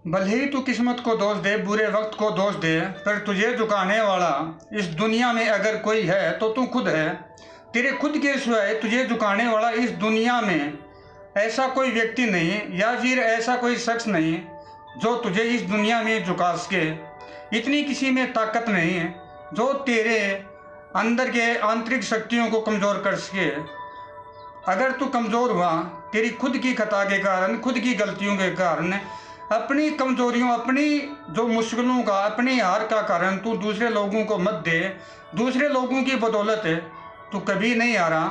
भले ही तू किस्मत को दोष दे, बुरे वक्त को दोष दे, पर तुझे झुकाने वाला इस दुनिया में अगर कोई है तो तू खुद है। तेरे खुद के सिवाय तुझे झुकाने वाला इस दुनिया में ऐसा कोई व्यक्ति नहीं या फिर ऐसा कोई शख्स नहीं जो तुझे इस दुनिया में झुका सके। इतनी किसी में ताकत नहीं है जो तेरे अंदर के आंतरिक शक्तियों को कमज़ोर कर सके। अगर तू कमज़ोर हुआ तेरी खुद की खता के कारण, खुद की गलतियों के कारण, अपनी कमज़ोरियों, अपनी जो मुश्किलों का, अपनी हार का कारण तू दूसरे लोगों को मत दे। दूसरे लोगों की बदौलत तू कभी नहीं हारा,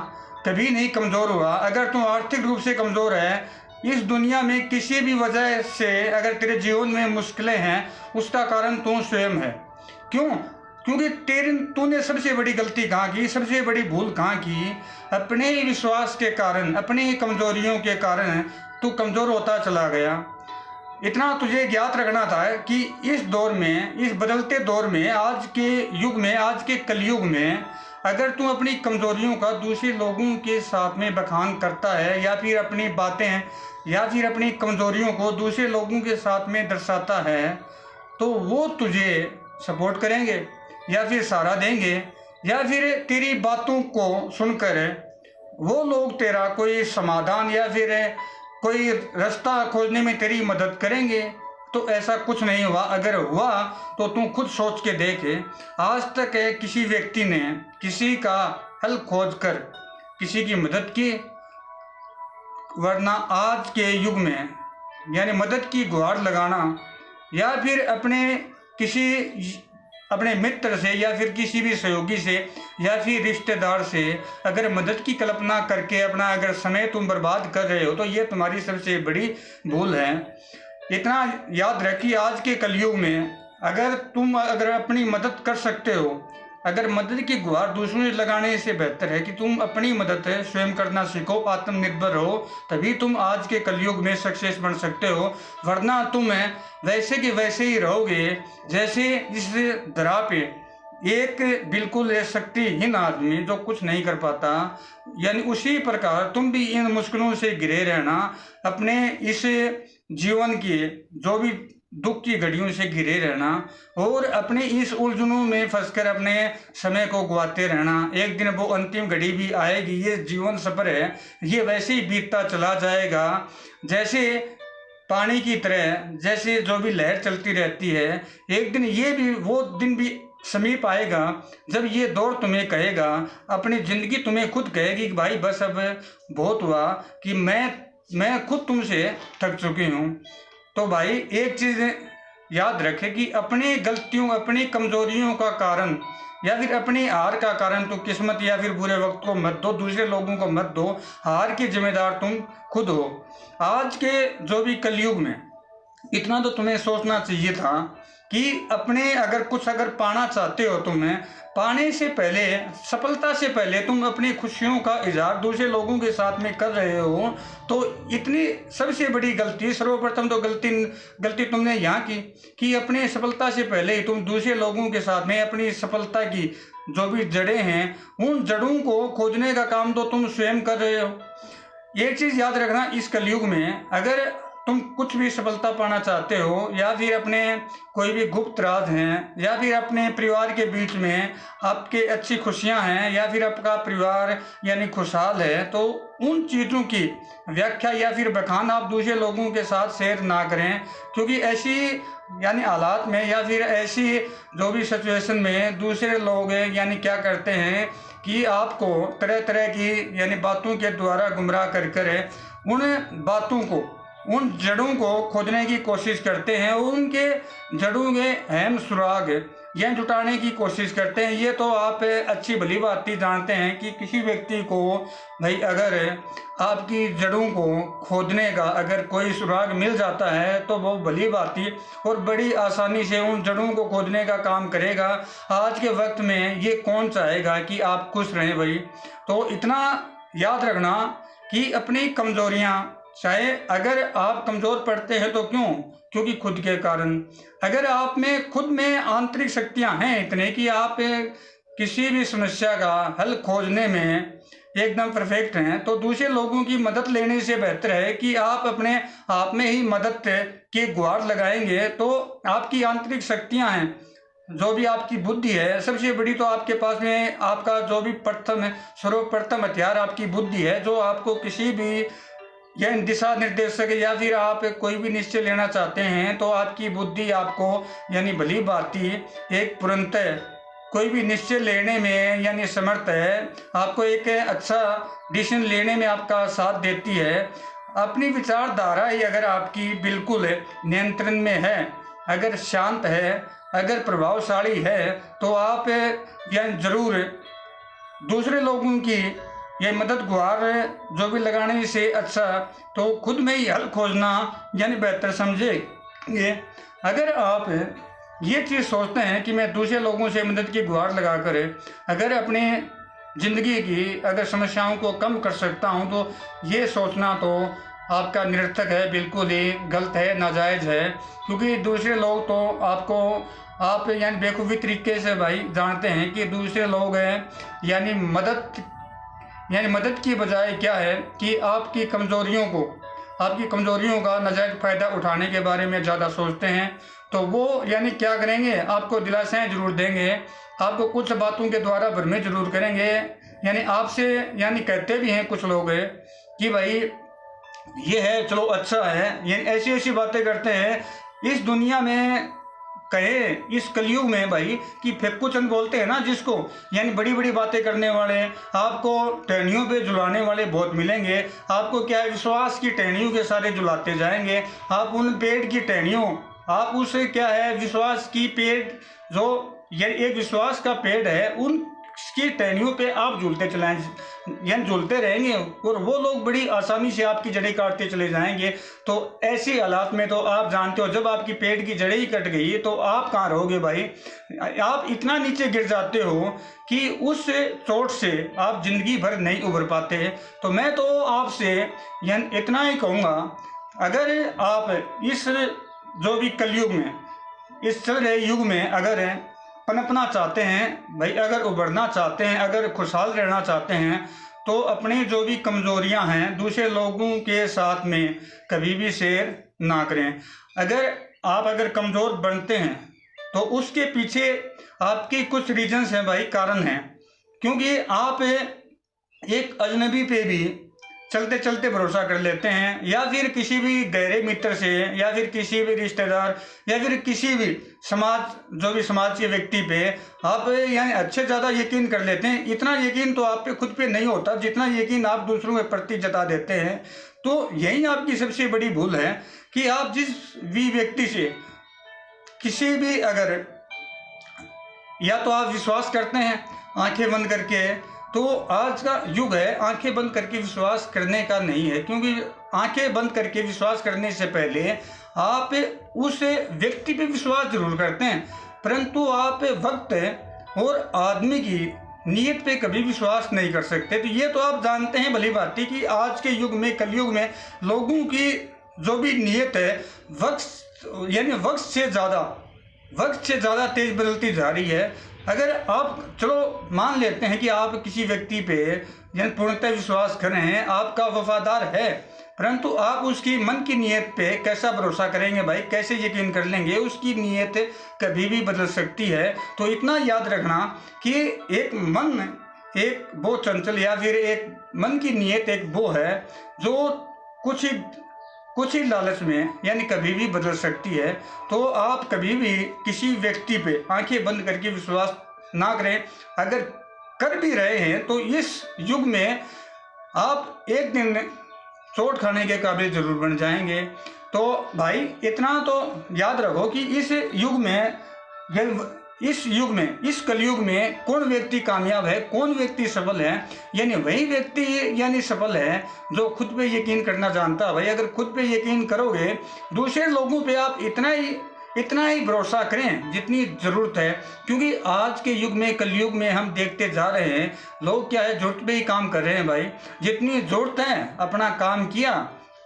कभी नहीं कमज़ोर हुआ। अगर तू आर्थिक रूप से कमज़ोर है, इस दुनिया में किसी भी वजह से अगर तेरे जीवन में मुश्किलें हैं, उसका कारण तू स्वयं है। क्यों? क्योंकि तूने सबसे बड़ी गलती कहाँ की, सबसे बड़ी भूल कहाँ की? अपने विश्वास के कारण, अपनी कमज़ोरियों के कारण तू कमज़ोर होता चला गया। इतना तुझे ज्ञात रखना था कि इस दौर में, इस बदलते दौर में, आज के युग में, आज के कलयुग में अगर तू अपनी कमज़ोरियों का दूसरे लोगों के साथ में बखान करता है या फिर अपनी बातें या फिर अपनी कमज़ोरियों को दूसरे लोगों के साथ में दर्शाता है, तो वो तुझे सपोर्ट करेंगे या फिर सहारा देंगे या फिर तेरी बातों को सुनकर वो लोग तेरा कोई समाधान या फिर कोई रास्ता खोजने में तेरी मदद करेंगे। तो ऐसा कुछ नहीं हुआ। अगर हुआ तो तू खुद सोच के देख, आज तक किसी व्यक्ति ने किसी का हल खोज कर किसी की मदद की? वरना आज के युग में यानी मदद की गुहार लगाना या फिर अपने मित्र से या फिर किसी भी सहयोगी से या फिर रिश्तेदार से अगर मदद की कल्पना करके अपना अगर समय तुम बर्बाद कर रहे हो तो ये तुम्हारी सबसे बड़ी भूल है। इतना याद रखिए, आज के कलयुग में अगर अपनी मदद कर सकते हो, अगर मदद की गुहार दूसरों से लगाने से बेहतर है कि तुम अपनी मदद स्वयं करना सीखो, आत्मनिर्भर रहो, तभी तुम आज के कलयुग में सक्सेस बन सकते हो। वरना तुम वैसे के वैसे ही रहोगे जैसे इस दरा पे एक बिल्कुल शक्तिहीन आदमी जो कुछ नहीं कर पाता, यानी उसी प्रकार तुम भी इन मुश्किलों से घिरे रहना, अपने इस जीवन की जो भी दुख की घड़ियों से घिरे रहना और अपने इस उलझनों में फंसकर अपने समय को गवाते रहना। एक दिन वो अंतिम घड़ी भी आएगी। ये जीवन सफर है, ये वैसे ही बीतता चला जाएगा जैसे पानी की तरह, जैसे जो भी लहर चलती रहती है। एक दिन वो दिन भी समीप आएगा जब ये दौर तुम्हें कहेगा, अपनी ज़िंदगी तुम्हें खुद कहेगी कि भाई बस अब बहुत हुआ, कि मैं खुद तुमसे थक चुकी हूँ। तो भाई एक चीज़ याद रखें कि अपनी गलतियों, अपनी कमज़ोरियों का कारण या फिर अपनी हार का कारण तो किस्मत या फिर बुरे वक्त को मत दो, दूसरे लोगों को मत दो। हार की जिम्मेदार तुम खुद हो। आज के जो भी कलयुग में इतना तो तुम्हें सोचना चाहिए था कि अगर पाना चाहते हो, तुम्हें पाने से पहले, सफलता से पहले तुम अपनी खुशियों का इजहार दूसरे लोगों के साथ में कर रहे हो, तो इतनी सबसे बड़ी गलती, सर्वप्रथम तो गलती तुमने यहाँ की कि अपनी सफलता से पहले ही तुम दूसरे लोगों के साथ में अपनी सफलता की जो भी जड़ें हैं, उन जड़ों को खोजने का काम तो तुम स्वयं कर रहे हो। एक चीज़ याद रखना, इस कलयुग में अगर तुम कुछ भी सफलता पाना चाहते हो या फिर अपने कोई भी गुप्त राज हैं या फिर अपने परिवार के बीच में आपके अच्छी खुशियां हैं या फिर आपका परिवार यानी खुशहाल है, तो उन चीज़ों की व्याख्या या फिर बखान आप दूसरे लोगों के साथ शेयर ना करें। क्योंकि ऐसी यानी हालात में या फिर ऐसी जो भी सिचुएशन में दूसरे लोग यानी क्या करते हैं कि आपको तरह तरह की यानी बातों के द्वारा गुमराह कर उन बातों को, उन जड़ों को खोजने की कोशिश करते हैं और उनके जड़ों के अहम सुराग यह जुटाने की कोशिश करते हैं। ये तो आप अच्छी भली बात ही जानते हैं कि किसी व्यक्ति को भाई अगर आपकी जड़ों को खोजने का अगर कोई सुराग मिल जाता है तो वो भली बात ही और बड़ी आसानी से उन जड़ों को खोजने का काम करेगा। आज के वक्त में ये कौन चाहेगा कि आप खुश रहें भाई? तो इतना याद रखना कि अपनी कमज़ोरियाँ, चाहे अगर आप कमज़ोर पड़ते हैं तो क्यों? क्योंकि खुद के कारण। अगर आप में खुद में आंतरिक शक्तियां हैं इतने कि आप किसी भी समस्या का हल खोजने में एकदम परफेक्ट हैं, तो दूसरे लोगों की मदद लेने से बेहतर है कि आप अपने आप में ही मदद की गुहार लगाएंगे। तो आपकी आंतरिक शक्तियां हैं, जो भी आपकी बुद्धि है, सबसे बड़ी तो आपके पास में आपका जो भी सर्वप्रथम हथियार आपकी बुद्धि है, जो आपको किसी भी या दिशा निर्देशक या फिर आप कोई भी निश्चय लेना चाहते हैं तो आपकी बुद्धि आपको यानी भली भांति एक तुरंत कोई भी निश्चय लेने में यानी समर्थ है, आपको एक अच्छा डिसीजन लेने में आपका साथ देती है। अपनी विचारधारा ही अगर आपकी बिल्कुल नियंत्रण में है, अगर शांत है, अगर प्रभावशाली है, तो आप यानी जरूर दूसरे लोगों की ये मदद गुहार जो भी लगाने से अच्छा तो खुद में ही हल खोजना यानी बेहतर समझेंगे। अगर आप ये चीज़ सोचते हैं कि मैं दूसरे लोगों से मदद की गुहार लगाकर अगर अपने ज़िंदगी की अगर समस्याओं को कम कर सकता हूं, तो ये सोचना तो आपका निरर्थक है, बिल्कुल ही गलत है, नाजायज़ है। क्योंकि दूसरे लोग तो आपको आप यानी बेखूबी तरीके से भाई जानते हैं कि दूसरे लोग हैं यानी मदद की बजाय क्या है कि आपकी कमज़ोरियों का नाजायज़ फ़ायदा उठाने के बारे में ज़्यादा सोचते हैं। तो वो यानी क्या करेंगे, आपको दिलासाएं ज़रूर देंगे, आपको कुछ बातों के द्वारा भ्रमित ज़रूर करेंगे, यानी आपसे यानी कहते भी हैं कुछ लोग कि भाई ये है, चलो अच्छा है, यानी ऐसी ऐसी बातें करते हैं। इस दुनिया में कहे इस कलयुग में भाई कि फेक्कू चंद बोलते हैं ना जिसको, यानी बड़ी बड़ी बातें करने वाले, आपको टहनियों पे झुलाने वाले बहुत मिलेंगे। आपको क्या है, विश्वास की टहनियों के सारे झुलाते जाएंगे। आप उन पेड़ की टहनियों, आप उसे क्या है विश्वास की पेड़, जो ये एक विश्वास का पेड़ है, उसकी टहनियों पे आप झूलते चलाएं यानी झूलते रहेंगे और वो लोग बड़ी आसानी से आपकी जड़ें काटते चले जाएंगे। तो ऐसे हालात में तो आप जानते हो, जब आपकी पेट की जड़ें ही कट गई तो आप कहाँ रहोगे भाई। आप इतना नीचे गिर जाते हो कि उस चोट से आप जिंदगी भर नहीं उभर पाते। तो मैं तो आपसे यानी इतना ही कहूँगा, अगर आप इस जो भी कलयुग में, इस चल रहे युग में अगर पनपना चाहते हैं भाई, अगर उभरना चाहते हैं, अगर खुशहाल रहना चाहते हैं, तो अपनी जो भी कमज़ोरियां हैं दूसरे लोगों के साथ में कभी भी शेयर ना करें। अगर कमज़ोर बनते हैं तो उसके पीछे आपके कुछ रीजंस हैं भाई, कारण हैं। क्योंकि आप एक अजनबी पे भी चलते चलते भरोसा कर लेते हैं, या फिर किसी भी गहरे मित्र से, या फिर किसी भी रिश्तेदार, या फिर किसी भी समाज के व्यक्ति पे आप यानी अच्छे ज़्यादा यकीन कर लेते हैं। इतना यकीन तो आप पे खुद पे नहीं होता जितना यकीन आप दूसरों के प्रति जता देते हैं। तो यही आपकी सबसे बड़ी भूल है कि आप जिस भी व्यक्ति से किसी भी अगर या तो आप विश्वास करते हैं आंखें बंद करके, तो आज का युग है आंखें बंद करके विश्वास करने का नहीं है। क्योंकि आंखें बंद करके विश्वास करने से पहले आप उस व्यक्ति पे विश्वास जरूर करते हैं, परंतु आप वक्त और आदमी की नीयत पे कभी विश्वास नहीं कर सकते। तो ये तो आप जानते हैं भली बात कि आज के युग में, कलयुग में लोगों की जो भी नीयत है वक्त से ज़्यादा तेज बदलती जा रही है। अगर आप चलो मान लेते हैं कि आप किसी व्यक्ति पे यानी पूर्णतः विश्वास कर रहे हैं, आपका वफादार है, परंतु आप उसकी मन की नीयत पे कैसा भरोसा करेंगे भाई, कैसे यकीन कर लेंगे। उसकी नीयत कभी भी बदल सकती है। तो इतना याद रखना कि एक मन एक वो चंचल, या फिर एक मन की नीयत एक वो है जो कुछ ही लालच में यानी कभी भी बदल सकती है। तो आप कभी भी किसी व्यक्ति पे आंखें बंद करके विश्वास ना करें। अगर कर भी रहे हैं तो इस युग में आप एक दिन चोट खाने के काबिल जरूर बन जाएंगे। तो भाई इतना तो याद रखो कि इस कलयुग में कौन व्यक्ति कामयाब है, कौन व्यक्ति सफल है, यानी वही व्यक्ति यानी सफल है जो खुद पे यकीन करना जानता है। भाई अगर खुद पे यकीन करोगे, दूसरे लोगों पे आप इतना ही भरोसा करें जितनी ज़रूरत है। क्योंकि आज के युग में, कलयुग में हम देखते जा रहे हैं लोग क्या है ज़रूरत पे ही काम कर रहे हैं भाई। जितनी ज़रूरत है अपना काम किया,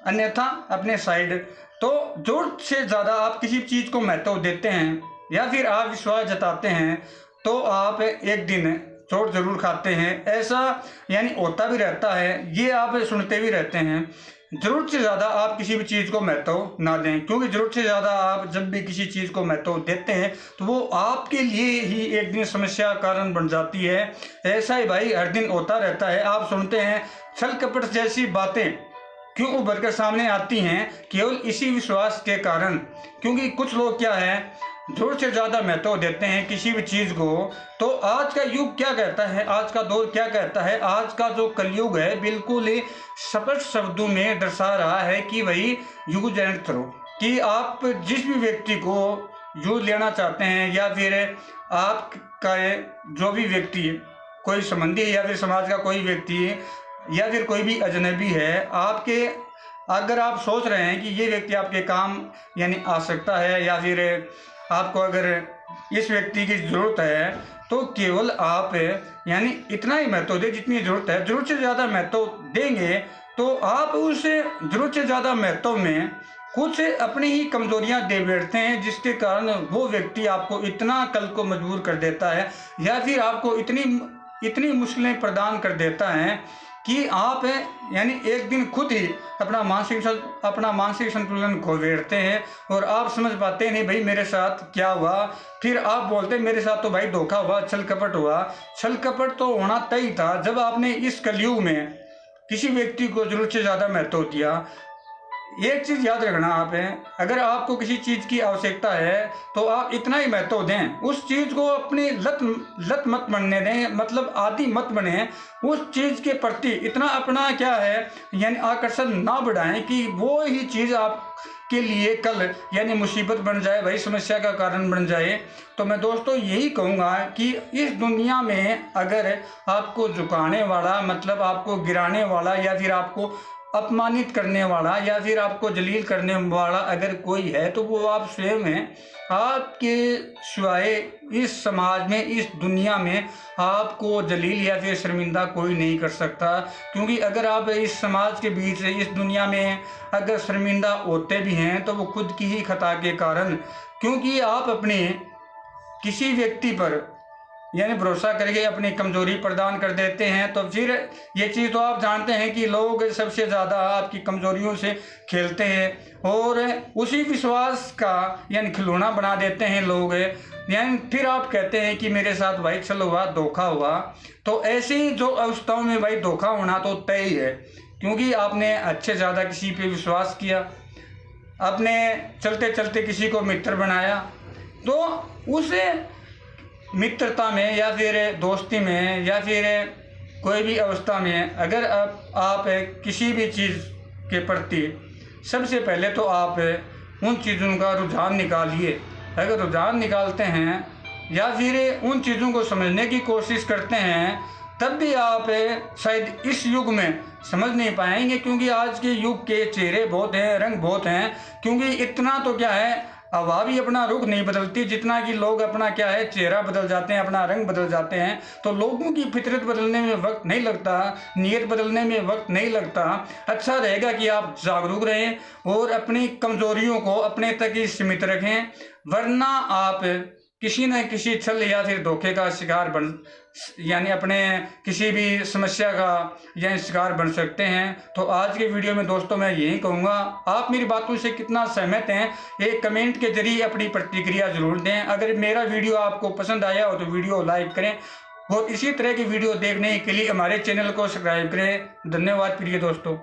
अन्यथा अपने साइड। तो ज़रूरत से ज़्यादा आप किसी चीज़ को महत्व देते हैं या फिर आप विश्वास जताते हैं, तो आप एक दिन चोट जरूर खाते हैं, ऐसा यानी होता भी रहता है, ये आप सुनते भी रहते हैं। ज़रूरत से ज़्यादा आप किसी भी चीज़ को महत्व ना दें, क्योंकि ज़रूरत से ज़्यादा आप जब भी किसी चीज़ को महत्व देते हैं तो वो आपके लिए ही एक दिन समस्या का कारण बन जाती है। ऐसा ही भाई हर दिन होता रहता है। आप सुनते हैं छल कपट जैसी बातें क्यों उभर कर सामने आती हैं, केवल इसी विश्वास के कारण। क्योंकि कुछ लोग क्या है, ज़रूरत से ज़्यादा महत्व देते हैं किसी भी चीज़ को। तो आज का युग क्या कहता है, आज का दौर क्या कहता है, आज का जो कलयुग है बिल्कुल ही स्पष्ट शब्दों में दर्शा रहा है कि वही युग जनित करो, कि आप जिस भी व्यक्ति को युग लेना चाहते हैं या फिर आपका जो भी व्यक्ति कोई संबंधी है या फिर समाज का कोई व्यक्ति है या फिर कोई भी अजनबी है, आपके अगर आप सोच रहे हैं कि ये व्यक्ति आपके काम यानी आ सकता है या फिर आपको अगर इस व्यक्ति की ज़रूरत है, तो केवल आप यानी इतना ही महत्व दें जितनी ज़रूरत है। ज़रूरत से ज़्यादा महत्व देंगे तो आप उस ज़रूरत से ज़्यादा महत्व में कुछ अपनी ही कमज़ोरियां दे बैठते हैं, जिसके कारण वो व्यक्ति आपको इतना कल को मजबूर कर देता है या फिर आपको इतनी मुश्किलें प्रदान कर देता है कि आप यानी एक दिन खुद ही अपना मानसिक संतुलन खो बैठते हैं और आप समझ पाते हैं नहीं भाई मेरे साथ क्या हुआ। फिर आप बोलते हैं मेरे साथ तो भाई धोखा हुआ, छल कपट हुआ। छल कपट तो होना तय था जब आपने इस कलयुग में किसी व्यक्ति को जरूरत से ज़्यादा महत्व दिया। एक चीज़ याद रखना आप है, अगर आपको किसी चीज़ की आवश्यकता है तो आप इतना ही महत्व दें, उस चीज़ को अपनी लत मत बनने दें, मतलब आदि मत बने। उस चीज़ के प्रति इतना अपना क्या है यानी आकर्षण ना बढ़ाएं कि वो ही चीज़ आपके लिए कल यानी मुसीबत बन जाए, वही समस्या का कारण बन जाए। तो मैं दोस्तों यही कहूँगा कि इस दुनिया में अगर आपको झुकाने वाला, मतलब आपको गिराने वाला या फिर आपको अपमानित करने वाला या फिर आपको जलील करने वाला अगर कोई है तो वो आप स्वयं हैं। आपके सिवाय इस समाज में, इस दुनिया में आपको जलील या फिर शर्मिंदा कोई नहीं कर सकता। क्योंकि अगर आप इस समाज के बीच, इस दुनिया में अगर शर्मिंदा होते भी हैं तो वो खुद की ही खता के कारण, क्योंकि आप अपने किसी व्यक्ति पर यानी भरोसा करके अपनी कमज़ोरी प्रदान कर देते हैं। तो फिर ये चीज़ तो आप जानते हैं कि लोग सबसे ज़्यादा आपकी कमज़ोरियों से खेलते हैं और उसी विश्वास का यानी खिलौना बना देते हैं लोग। यानी फिर आप कहते हैं कि मेरे साथ भाई छल हुआ, धोखा हुआ। तो ऐसी जो अवस्थाओं में भाई धोखा होना तो तय ही है, क्योंकि आपने अच्छे ज़्यादा किसी पे विश्वास किया, आपने चलते चलते किसी को मित्र बनाया, तो उसे मित्रता में या फिर दोस्ती में या फिर कोई भी अवस्था में अगर आप किसी भी चीज़ के प्रति सबसे पहले तो आप उन चीज़ों का रुझान निकालिए। अगर रुझान निकालते हैं या फिर उन चीज़ों को समझने की कोशिश करते हैं, तब भी आप शायद इस युग में समझ नहीं पाएंगे। क्योंकि आज के युग के चेहरे बहुत हैं, रंग बहुत हैं। क्योंकि इतना तो क्या है, हवा भी अपना रुख नहीं बदलती जितना कि लोग अपना क्या है चेहरा बदल जाते हैं, अपना रंग बदल जाते हैं। तो लोगों की फितरत बदलने में वक्त नहीं लगता, नीयत बदलने में वक्त नहीं लगता। अच्छा रहेगा कि आप जागरूक रहें और अपनी कमज़ोरियों को अपने तक ही सीमित रखें, वरना आप किसी न किसी छल या फिर धोखे का शिकार यानी अपने किसी भी समस्या का या शिकार बन सकते हैं। तो आज के वीडियो में दोस्तों मैं यही कहूँगा, आप मेरी बातों से कितना सहमत हैं एक कमेंट के जरिए अपनी प्रतिक्रिया जरूर दें। अगर मेरा वीडियो आपको पसंद आया हो तो वीडियो लाइक करें और इसी तरह की वीडियो देखने के लिए हमारे चैनल को सब्सक्राइब करें। धन्यवाद प्रिय दोस्तों।